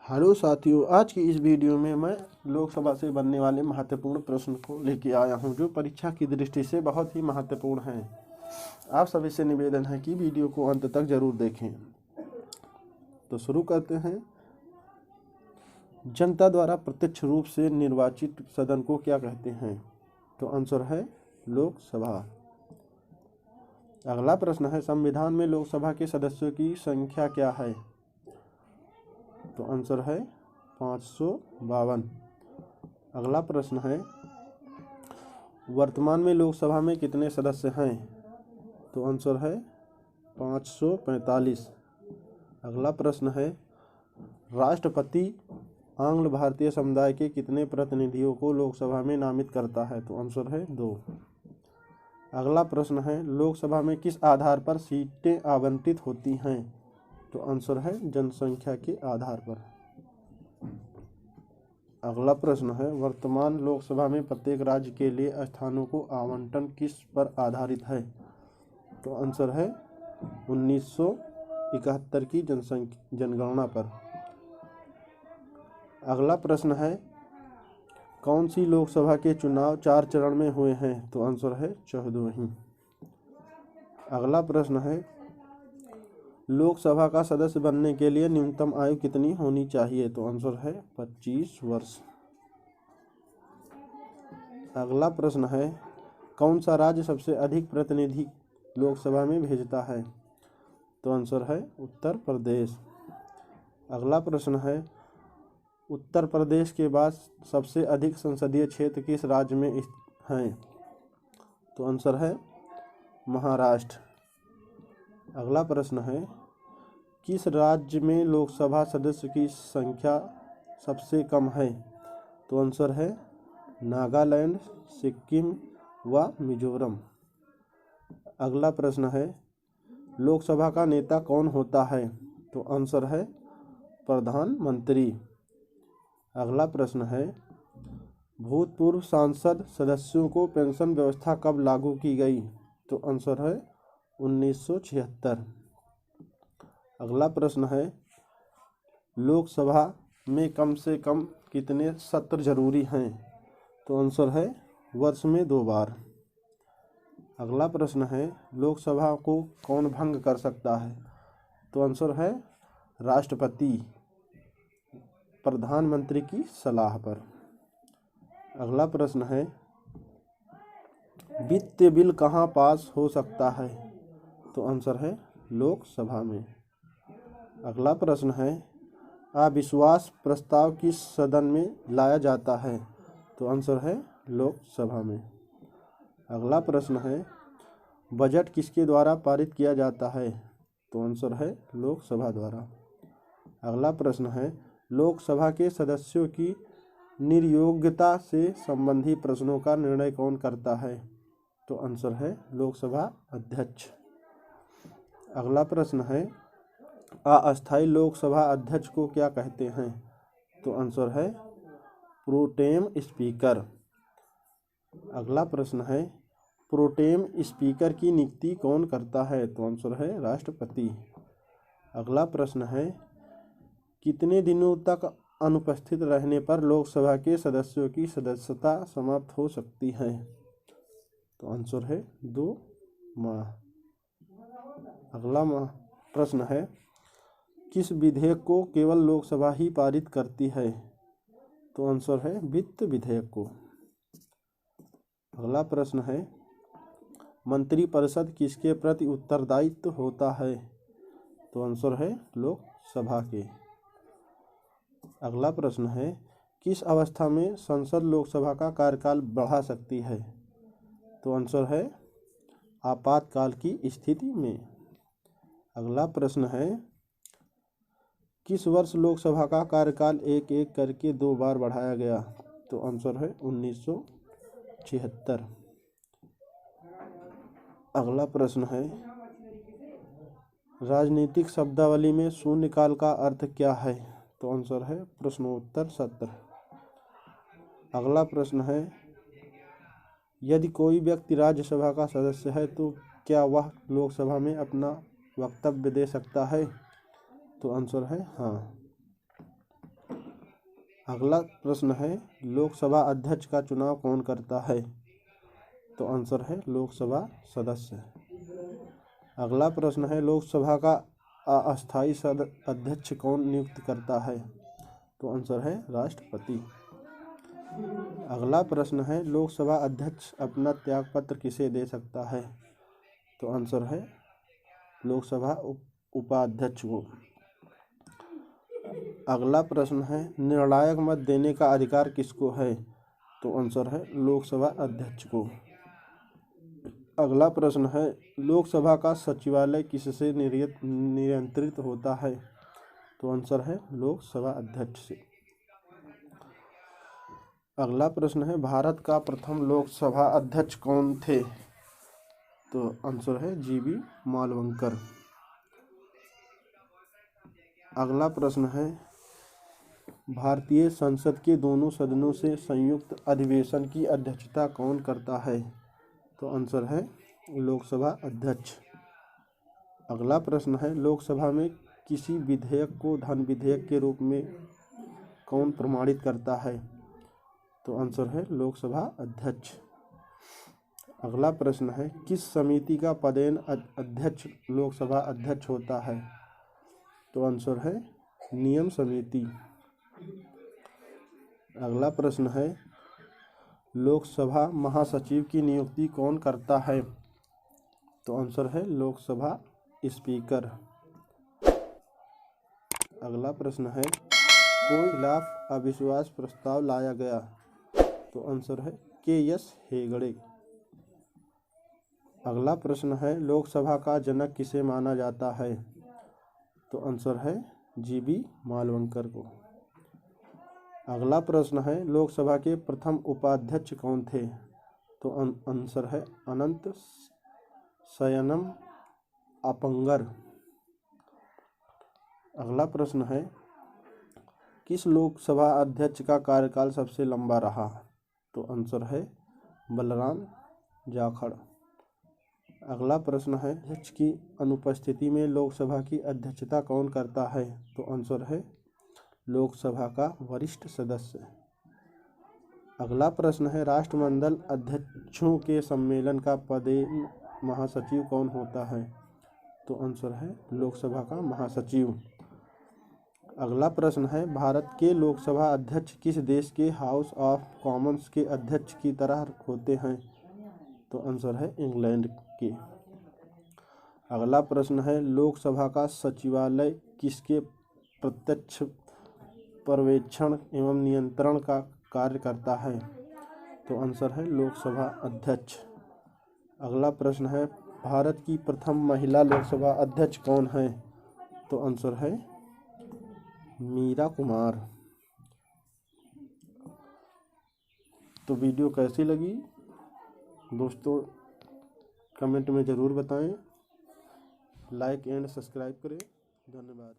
Hello साथियों, आज की इस वीडियो में मैं लोकसभा से बनने वाले महत्वपूर्ण प्रश्न को लेके आया हूं, जो परीक्षा की दृष्टि से बहुत ही महत्वपूर्ण हैं। आप सभी से निवेदन है कि वीडियो को अंत तक जरूर देखें। तो शुरू करते हैं। जनता द्वारा प्रत्यक्ष रूप से निर्वाचित सदन को क्या कहते हैं? तो आंसर है लोकसभा। अगला प्रश्न है, संविधान में लोकसभा के सदस्यों की संख्या क्या है? तो आंसर है 552। अगला प्रश्न है, वर्तमान में लोकसभा में कितने सदस्य हैं? तो आंसर है 545। अगला प्रश्न है, राष्ट्रपति आंग्ल भारतीय समुदाय के कितने प्रतिनिधियों को लोकसभा में नामित करता है? तो आंसर है 2। अगला प्रश्न है, लोकसभा में किस आधार पर सीटें आवंटित होती हैं? तो आंसर है जनसंख्या के आधार पर। अगला प्रश्न है, वर्तमान लोकसभा में प्रत्येक राज्य के लिए स्थानों को आवंटन किस पर आधारित है? तो आंसर है 1971 की जनगणना पर। अगला प्रश्न है, कौन सी लोकसभा के चुनाव 4 चरण में हुए हैं? तो आंसर है 14वीं। अगला प्रश्न है, लोकसभा का सदस्य बनने के लिए न्यूनतम आयु कितनी होनी चाहिए? तो आंसर है 25 वर्ष। अगला प्रश्न है, कौन सा राज्य सबसे अधिक प्रतिनिधि लोकसभा में भेजता है? तो आंसर है उत्तर प्रदेश। अगला प्रश्न है, उत्तर प्रदेश के बाद सबसे अधिक संसदीय क्षेत्र किस राज्य में हैं? तो आंसर है महाराष्ट्र। अगला प्रश्न है, किस राज्य में लोकसभा सदस्य की संख्या सबसे कम है? तो आंसर है नागालैंड, सिक्किम व मिजोरम। अगला प्रश्न है, लोकसभा का नेता कौन होता है? तो आंसर है प्रधानमंत्री। अगला प्रश्न है, भूतपूर्व सांसद सदस्यों को पेंशन व्यवस्था कब लागू की गई? तो आंसर है 1976। अगला प्रश्न है, लोकसभा में कम से कम कितने सत्र जरूरी हैं? तो आंसर है वर्ष में 2 बार। अगला प्रश्न है, लोकसभा को कौन भंग कर सकता है? तो आंसर है राष्ट्रपति, प्रधानमंत्री की सलाह पर। अगला प्रश्न है, वित्तीय बिल कहाँ पास हो सकता है? तो आंसर है लोकसभा में। अगला प्रश्न है, अविश्वास प्रस्ताव किस सदन में लाया जाता है? तो आंसर है लोकसभा में। अगला प्रश्न है, बजट किसके द्वारा पारित किया जाता है? तो आंसर है लोकसभा द्वारा। अगला प्रश्न है, लोकसभा के सदस्यों की निर्योग्यता से संबंधी प्रश्नों का निर्णय कौन करता है? तो आंसर है लोकसभा अध्यक्ष। अगला प्रश्न है, अस्थायी लोकसभा अध्यक्ष को क्या कहते हैं? तो आंसर है प्रोटेम स्पीकर। अगला प्रश्न है, प्रोटेम स्पीकर की नियुक्ति कौन करता है? तो आंसर है राष्ट्रपति। अगला प्रश्न है, कितने दिनों तक अनुपस्थित रहने पर लोकसभा के सदस्यों की सदस्यता समाप्त हो सकती है? तो आंसर है 2 माह। अगला प्रश्न है, किस विधेयक को केवल लोकसभा ही पारित करती है? तो आंसर है वित्त विधेयक को। अगला प्रश्न है, मंत्रिपरिषद किसके प्रति उत्तरदायित्व होता है? तो आंसर है लोकसभा के। अगला प्रश्न है, किस अवस्था में संसद लोकसभा का कार्यकाल बढ़ा सकती है? तो आंसर है आपातकाल की स्थिति में। अगला प्रश्न है, किस वर्ष लोकसभा का कार्यकाल एक एक करके 2 बार बढ़ाया गया? तो आंसर है 1976। अगला प्रश्न है, राजनीतिक शब्दावली में शून्यकाल का अर्थ क्या है? तो आंसर है प्रश्नोत्तर सत्र। अगला प्रश्न है, यदि कोई व्यक्ति राज्यसभा का सदस्य है तो क्या वह लोकसभा में अपना वक्तव्य दे सकता है? तो आंसर है हाँ। अगला प्रश्न है लोकसभा अध्यक्ष का चुनाव कौन करता है? तो आंसर है लोकसभा सदस्य। अगला प्रश्न है लोकसभा का अस्थायी अध्यक्ष कौन नियुक्त करता है? तो आंसर है राष्ट्रपति। अगला प्रश्न है लोकसभा अध्यक्ष अपना त्यागपत्र किसे दे सकता है? तो आंसर है लोकसभा उपाध्यक्ष को। अगला प्रश्न है निर्णायक मत देने का अधिकार किसको है? तो आंसर है लोकसभा अध्यक्ष को। अगला प्रश्न है लोकसभा का सचिवालय किससे नियंत्रित होता है? तो आंसर है लोकसभा अध्यक्ष से। अगला प्रश्न है भारत का प्रथम लोकसभा अध्यक्ष कौन थे? तो आंसर है जीबी मालवंकर। अगला प्रश्न है भारतीय संसद के दोनों सदनों से संयुक्त अधिवेशन की अध्यक्षता कौन करता है? तो आंसर है लोकसभा अध्यक्ष। अगला प्रश्न है लोकसभा में किसी विधेयक को धन विधेयक के रूप में कौन प्रमाणित करता है? तो आंसर है लोकसभा अध्यक्ष। अगला प्रश्न है किस समिति का पदेन अध्यक्ष लोकसभा अध्यक्ष होता है? तो आंसर है नियम समिति। अगला प्रश्न है लोकसभा महासचिव की नियुक्ति कौन करता है? तो आंसर है लोकसभा स्पीकर। अगला प्रश्न है कोई खिलाफ अविश्वास प्रस्ताव लाया गया? तो आंसर है के.एस. हेगड़े। अगला प्रश्न है लोकसभा का जनक किसे माना जाता है? तो आंसर है जीबी मालवंकर को। अगला प्रश्न है लोकसभा के प्रथम उपाध्यक्ष कौन थे? तो आंसर है अनंत शयनम अपंगर। अगला प्रश्न है किस लोकसभा अध्यक्ष का कार्यकाल सबसे लंबा रहा? तो आंसर है बलराम जाखड़। अगला प्रश्न है अध्यक्ष की अनुपस्थिति में लोकसभा की अध्यक्षता कौन करता है? तो आंसर है लोकसभा का वरिष्ठ सदस्य। अगला प्रश्न है राष्ट्रमंडल अध्यक्षों के सम्मेलन का पदेन महासचिव कौन होता है? तो आंसर है लोकसभा का महासचिव। अगला प्रश्न है भारत के लोकसभा अध्यक्ष किस देश के हाउस ऑफ कॉमन्स के अध्यक्ष की तरह होते हैं? तो आंसर है इंग्लैंड के। अगला प्रश्न है लोकसभा का सचिवालय किसके प्रत्यक्ष पर्यवेक्षण एवं नियंत्रण का कार्य करता है? तो आंसर है लोकसभा अध्यक्ष। अगला प्रश्न है भारत की प्रथम महिला लोकसभा अध्यक्ष कौन है? तो आंसर है मीरा कुमार। तो वीडियो कैसी लगी दोस्तों कमेंट में ज़रूर बताएं। लाइक एंड सब्सक्राइब करें। धन्यवाद।